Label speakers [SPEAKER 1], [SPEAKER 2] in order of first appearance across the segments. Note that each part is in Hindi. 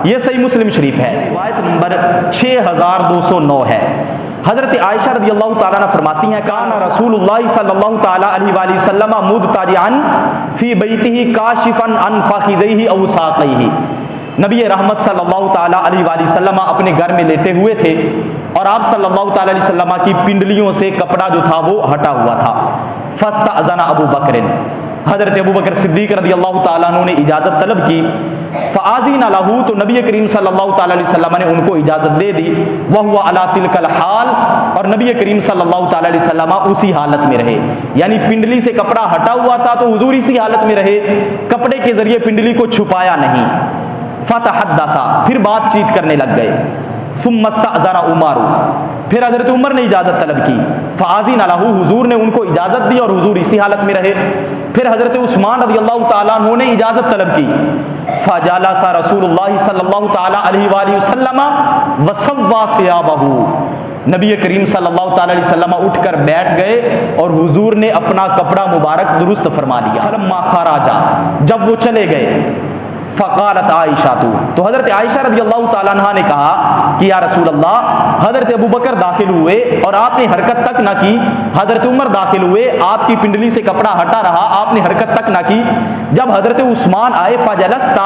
[SPEAKER 1] ये सही मुस्लिम शरीफ है, रिवायत नंबर 6209 है। हज़रत आयशा रज़ियल्लाहु ताला अन्हा फरमाती हैं, काना रसूलुल्लाह सल्लल्लाहु ताला अलैहि वसल्लम मुदताजिअन फी बैतिही काशिफन अन फाखिज़ैहि औ साक़ैहि। नबी रहमत सल्लल्लाहु ताला अलैहि वसल्लम अपने घर में लेटे हुए थे और आप सल्लल्लाहु ताला अलैहि वसल्लम की पिंडलियों से कपड़ा जो था वो हटा हुआ था। फस्तअज़ना अबू बकरिन, हज़रत अबू बकर सिद्दीक़ रज़ियल्लाहु ताला अन्हु ने इजाज़त तलब की। फ़अज़िना लहू, तो नबी करीम सल्लल्लाहु ताला अलैहि वसल्लम ने उनको इजाज़त दे दी। वहुवा अला तिलकल हाल, और नबी करीम सल्लल्लाहु ताला अलैहि वसल्लम उसी हालत में रहे, यानी पिंडली से कपड़ा हटा हुआ था तो हुजूर इसी हालत में रहे, कपड़े के जरिए पिंडली को छुपाया नहीं। फ़तहद्दसा, फिर बातचीत करने लग गए। सुम्मस्तअज़ना उमर, फिर हज़रत उमर ने इजाज़त तलब की। फ़अज़िना लहू, हुजूर ने उनको इजाज़त दी और हुजूर इसी हालत में रहे। फिर हज़रत उस्मान रज़ियल्लाहु ताला अन्हु ने इजाज़त तलब की। फ़जलसा रसूलुल्लाह सल्लल्लाहु ताला अलैहि वसल्लम वसव्वा सियाबहू, नबी करीम सल्लल्लाहु ताला अलैहि वसल्लम उठकर बैठ गए और हुजूर ने अपना कपड़ा मुबारक दुरुस्त फरमा लिया। फलम्मा खराजा, जब वो चले गए, फ़क़ालत आयशा, तो हज़रत आयशा रज़ियल्लाहु ताला अन्हा ने कहा कि या रसूल अल्लाह, हज़रत अबू बकर दाखिल हुए और आपने हरकत तक ना की। हज़रत उमर दाखिल हुए, आपकी पिंडली से कपड़ा हटा रहा, आपने हरकत तक ना की। जब हज़रत उस्मान आए, फ़जलस्ता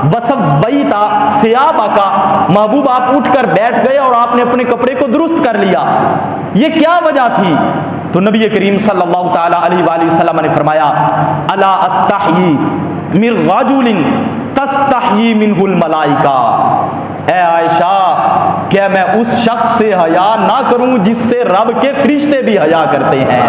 [SPEAKER 1] वसव्वैता सियाबका, महबूब आप उठकर बैठ गए और आपने अपने कपड़े को दुरुस्त कर लिया, ये क्या वजह थी? तो नबी करीम सल्लल्लाहु ताला अलैहि वसल्लम ने फरमाया, अला अस्तही मिर रजुलिन तस्तही मिनहुल मलाइका, ए आयशा, क्या मैं उस शख्स से हया ना करूं जिससे रब के फरिश्ते भी हया करते हैं।